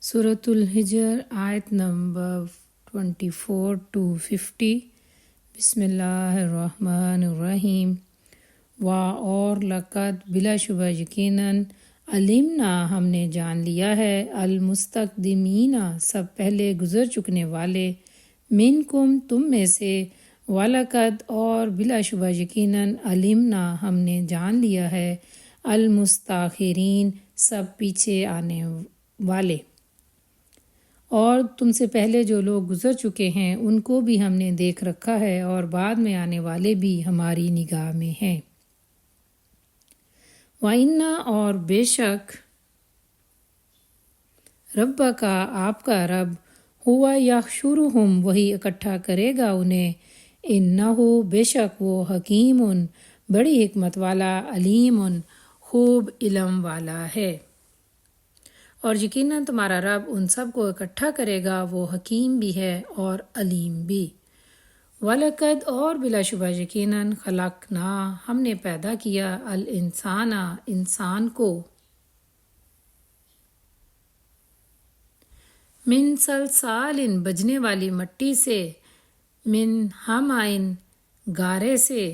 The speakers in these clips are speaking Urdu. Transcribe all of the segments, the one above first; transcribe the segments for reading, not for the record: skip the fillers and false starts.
سورۃ الحجر آیت نمبر 24 to 50۔ بسم اللہ الرحمن الرحیم۔ اور لقد بلا شبہ یقیناً علمنا ہم نے جان لیا ہے المستقدمین سب پہلے گزر چکنے والے منکم تم میں سے ولقد اور بلا شبہ یقیناً علمنا ہم نے جان لیا ہے المستاخرین سب پیچھے آنے والے، اور تم سے پہلے جو لوگ گزر چکے ہیں ان کو بھی ہم نے دیکھ رکھا ہے، اور بعد میں آنے والے بھی ہماری نگاہ میں ہیں۔ وَإِنَّا اور بے شک رَبَّکَ آپ کا رب ہوا یحشرہم وہی اکٹھا کرے گا انہیں، انہو بے شک وہ حکیم بڑی حکمت والا، علیم خوب علم والا ہے۔ اور یقیناً تمہارا رب ان سب کو اکٹھا کرے گا، وہ حکیم بھی ہے اور علیم بھی۔ وَلَقَدْ اور بلا شبہ یقیناً خلقنا ہم نے پیدا کیا الانسان انسان کو من صلصال بجنے والی مٹی سے، من حمأ گارے سے،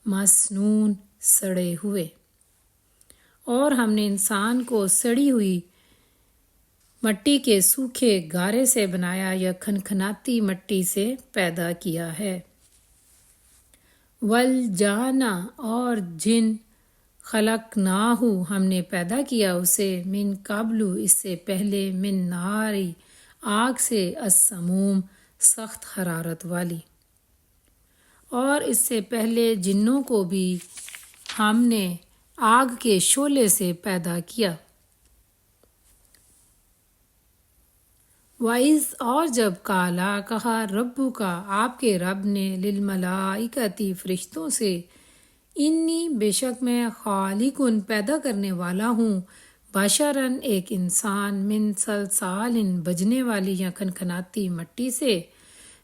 مسنون سڑے ہوئے، اور ہم نے انسان کو سڑی ہوئی مٹی کے سوکھے گارے سے بنایا یا کھنکھناتی مٹی سے پیدا کیا ہے۔ والجان اور جن خلقناہ ہم نے پیدا کیا اسے من قبل اس سے پہلے، من ناری آگ سے، السموم سخت حرارت والی، اور اس سے پہلے جنوں کو بھی ہم نے آگ کے شعلے سے پیدا کیا۔ وَإِذْ اور جب قالا کہا ربو کا آپ کے رب نے للملائکتی فرشتوں سے، انی بے شک میں خالق پیدا کرنے والا ہوں، بشرن ایک انسان، من صلصال بجنے والی یا کھنکھناتی مٹی سے،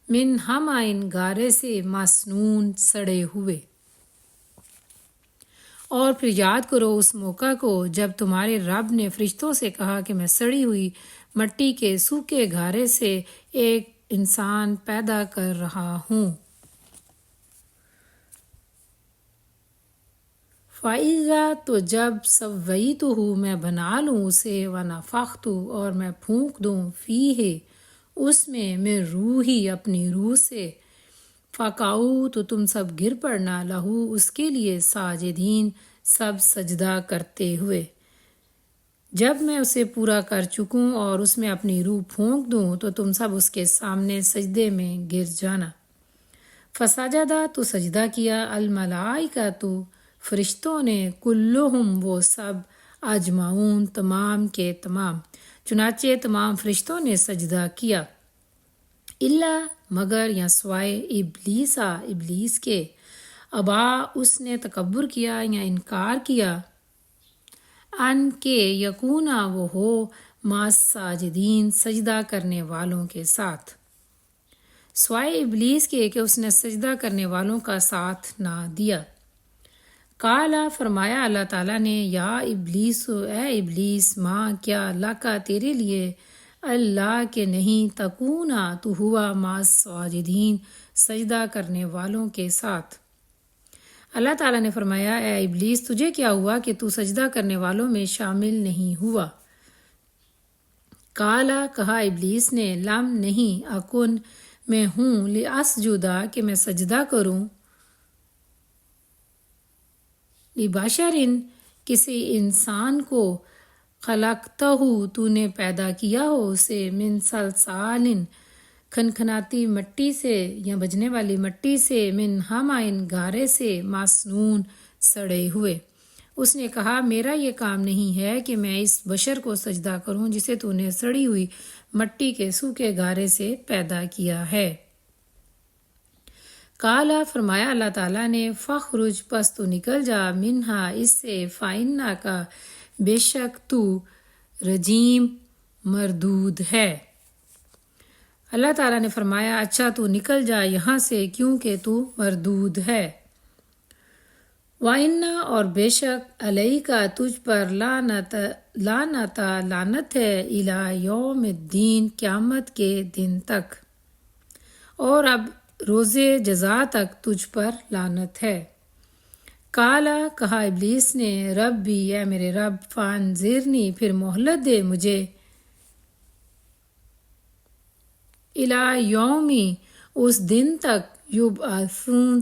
من حمأ گارے سے، مسنون سڑے ہوئے۔ اور پھر یاد کرو اس موقع کو جب تمہارے رب نے فرشتوں سے کہا کہ میں سڑی ہوئی مٹی کے سوکھے گارے سے ایک انسان پیدا کر رہا ہوں۔ فَإِذَا تو جب سَوَّيْتُهُ میں بنا لوں اسے، وَنَفَخْتُ اور میں پھونک دوں، فِيهِ اس میں، من روحی اپنی روح سے، فَقَعُوا تو تم سب گر پڑنا، لہو اس کے لیے، ساجدین سب سجدہ کرتے ہوئے۔ جب میں اسے پورا کر چکوں اور اس میں اپنی روح پھونک دوں تو تم سب اس کے سامنے سجدے میں گر جانا۔ فسجدہ تو سجدہ کیا، الملائکۃ فرشتوں نے، کلہم وہ سب، اجمعون تمام کے تمام، چنانچہ تمام فرشتوں نے سجدہ کیا، الا مگر یا سوائے ابلیسا ابلیس کے، ابا اس نے تکبر کیا یا انکار کیا، ان کے یکونا وہ ہو مع ساجدین سجدہ کرنے والوں کے ساتھ، سوائے ابلیس کے کہ اس نے سجدہ کرنے والوں کا ساتھ نہ دیا۔ قالا فرمایا اللہ تعالیٰ نے، یا ابلیس اے ابلیس، ماں کیا، لکا تیرے لیے، اللہ کے نہیں، تکونا تو ہوا مع ساجدین سجدہ کرنے والوں کے ساتھ۔ اللہ تعالیٰ نے فرمایا، اے ابلیس تجھے کیا ہوا کہ تو سجدہ کرنے والوں میں شامل نہیں ہوا؟ قالا کہا ابلیس نے، لم نہیں، اکن میں ہوں، لأسجدا کہ میں سجدہ کروں، لبشرن کسی انسان کو، خلقتہ تو نے پیدا کیا ہو اسے، من صلصال کھنکھناتی مٹی سے یا بجنے والی مٹی سے، من حمأ گارے سے، مسنون سڑے ہوئے۔ اس نے کہا میرا یہ کام نہیں ہے کہ میں اس بشر کو سجدہ کروں جسے تو نے سڑی ہوئی مٹی کے سوکھے گارے سے پیدا کیا ہے۔ قالا فرمایا اللہ تعالیٰ نے، فخرج پس تو نکل جا، منہا اس سے، فإنک بے شک تو، رجیم مردود ہے۔ اللہ تعالیٰ نے فرمایا اچھا تو نکل جا یہاں سے کیونکہ تو مردود ہے۔ وَإِنَّ اور بے شک علیکا تجھ پر لعنت ہے الی یوم الدین قیامت کے دن تک، اور اب روز جزا تک تجھ پر لعنت ہے۔ کالا کہا ابلیس نے ربی اے میرے رب فانظرنی پھر مہلت دے مجھے، الی یومی اس دن تک یبعثون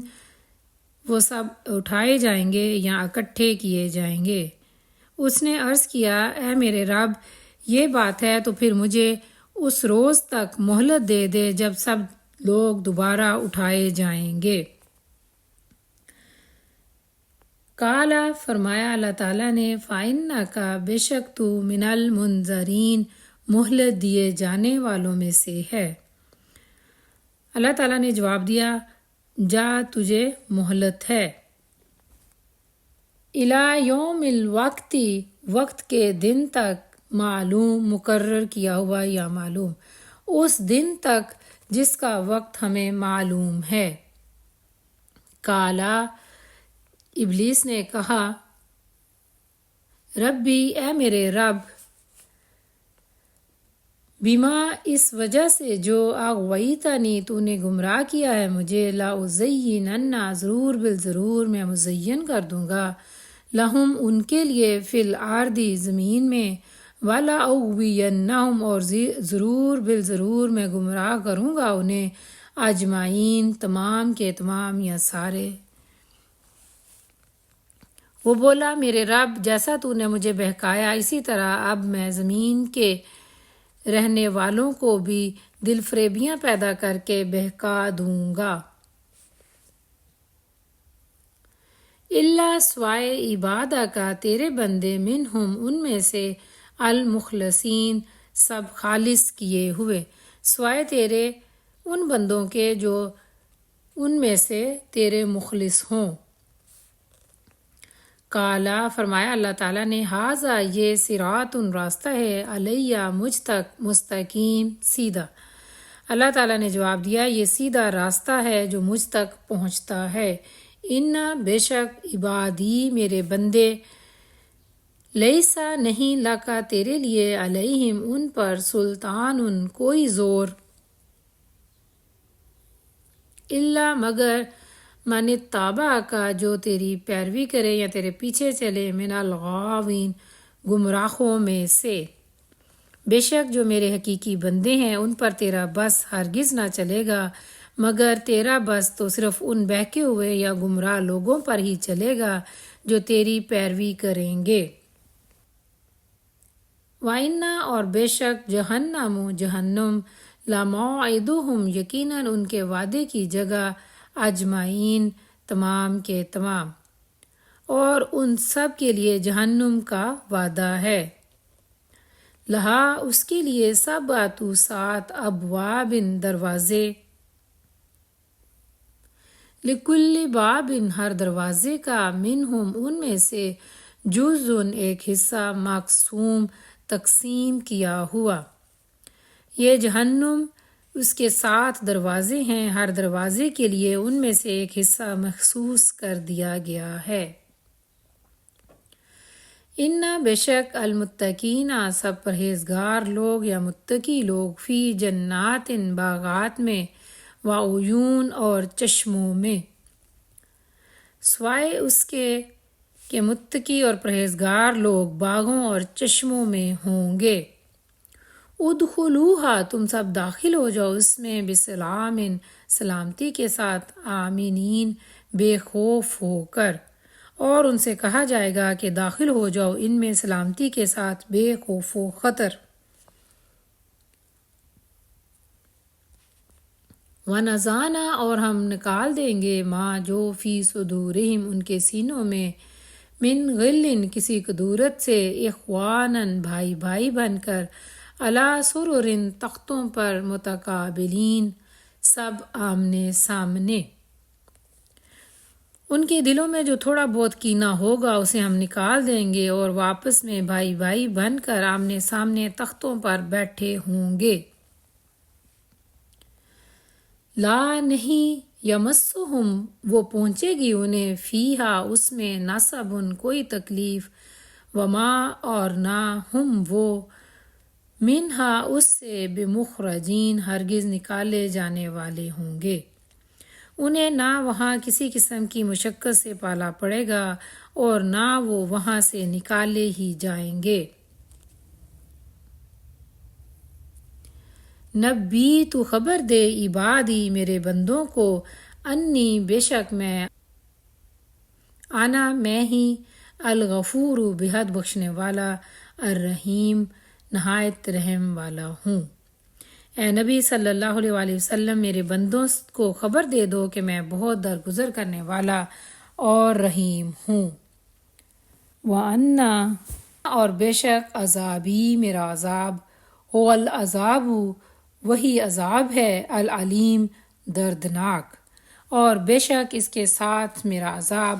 وہ سب اٹھائے جائیں گے یا اکٹھے کیے جائیں گے۔ اس نے عرض کیا اے میرے رب یہ بات ہے تو پھر مجھے اس روز تک مہلت دے دے جب سب لوگ دوبارہ اٹھائے جائیں گے۔ کالا فرمایا اللہ تعالیٰ نے فَإِنَّكَ بے شک تو من المنظرین مہلت دیے جانے والوں میں سے ہے۔ اللہ تعالیٰ نے جواب دیا جا تجھے مہلت ہے، الی یوم الوقت وقت کے دن تک، معلوم مقرر کیا ہوا یا معلوم، اس دن تک جس کا وقت ہمیں معلوم ہے۔ کالا ابلیس نے کہا ربی اے میرے رب بیما اس وجہ سے جو اغویتنی تو نے گمراہ کیا ہے مجھے، لاُزَیِّنَنَّ ضرور بالضرور میں مزین کر دوں گا، لہم ان کے لیے فی الارض زمین میں، وَلَأُغْوِيَنَّهُمْ اور ضرور بالضرور میں گمراہ کروں گا انہیں، اجمعین تمام کے تمام یا سارے۔ وہ بولا میرے رب جیسا تو نے مجھے بہکایا اسی طرح اب میں زمین کے رہنے والوں کو بھی دل فریبیاں پیدا کر کے بہکا دوں گا، اللہ سوائے عبادہ کا تیرے بندے منہم ان میں سے، المخلصین سب خالص کیے ہوئے، سوائے تیرے ان بندوں کے جو ان میں سے تیرے مخلص ہوں۔ کالا فرمایا اللہ تعالیٰ نے ہاذا یہ صراط راستہ ہے، علیہ مجھ تک، مستقیم سیدھا۔ اللہ تعالیٰ نے جواب دیا یہ سیدھا راستہ ہے جو مجھ تک پہنچتا ہے، ان بے شک عبادی میرے بندے، لیسا نہیں لکا تیرے لیے، علیہم ان پر، سلطان کوئی زور، الا مگر من اتبع کا جو تیری پیروی کرے یا تیرے پیچھے چلے، من الغاوین گمراہوں میں سے، بے شک جو میرے حقیقی بندے ہیں ان پر تیرا بس ہرگز نہ چلے گا، مگر تیرا بس تو صرف ان بہکے ہوئے یا گمراہ لوگوں پر ہی چلے گا جو تیری پیروی کریں گے۔ وَإِنَّ اور بے شک جہنم لَمَوْعِدُهُمْ یقیناً ان کے وعدے کی جگہ، اجمعین تمام کے تمام، اور ان سب کے لیے جہنم کا وعدہ ہے، لہا اس کے لیے سبعۃ 7 ابواب دروازے، لکل باب ہر دروازے کا، منہم ان میں سے، جزء ایک حصہ، مقسوم تقسیم کیا ہوا۔ یہ جہنم اس کے 7 دروازے ہیں، ہر دروازے کے لیے ان میں سے ایک حصہ مخصوص کر دیا گیا ہے۔ ان بے شک المتقین سب پرہیزگار لوگ یا متقی لوگ، فی جنات باغات میں، وعیون اور چشموں میں، سوائے اس کے کہ متقی اور پرہیزگار لوگ باغوں اور چشموں میں ہوں گے۔ ادخلوہا تم سب داخل ہو جاؤ اس میں، بسلام سلامتی کے ساتھ، آمینین بے خوف ہو کر، اور ان سے کہا جائے گا کہ داخل ہو جاؤ ان میں سلامتی کے ساتھ، بے خوف و خطر۔ وَنَزَعْنَا اور ہم نکال دیں گے، ما جو فی صدورہم ان کے سینوں میں، من غل کسی کدورت سے، اخوانا بھائی بھائی بن کر، علی سرر تختوں پر، متقابلین سب آمنے سامنے۔ ان کے دلوں میں جو تھوڑا بہت کینہ ہوگا اسے ہم نکال دیں گے، اور واپس میں بھائی بھائی بن کر آمنے سامنے تختوں پر بیٹھے ہوں گے۔ لا نہیں یمسہم وہ پہنچے گی انہیں فیہا اس میں نصبن کوئی تکلیف، وما اور نہ ہم وہ منہا اس سے بمخرجین ہرگز نکالے جانے والے ہوں گے۔ انہیں نہ وہاں کسی قسم کی مشقت سے پالا پڑے گا اور نہ وہ وہاں سے نکالے ہی جائیں گے۔ نبی تو خبر دے عبادی میرے بندوں کو، انی بے شک میں، میں ہی، الغفور بہت بخشنے والا، الرحیم نہایت رحم والا ہوں۔ اے نبی صلی اللہ علیہ وآلہ وسلم میرے بندوں کو خبر دے دو کہ میں بہت درگزر کرنے والا اور رحیم ہوں۔ وَأَنَّ اور بے شک عذابی میرا عذاب، هو العذاب وہی عذاب ہے، العلیم دردناک، اور بے شک اس کے ساتھ میرا عذاب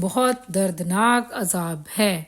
بہت دردناک عذاب ہے۔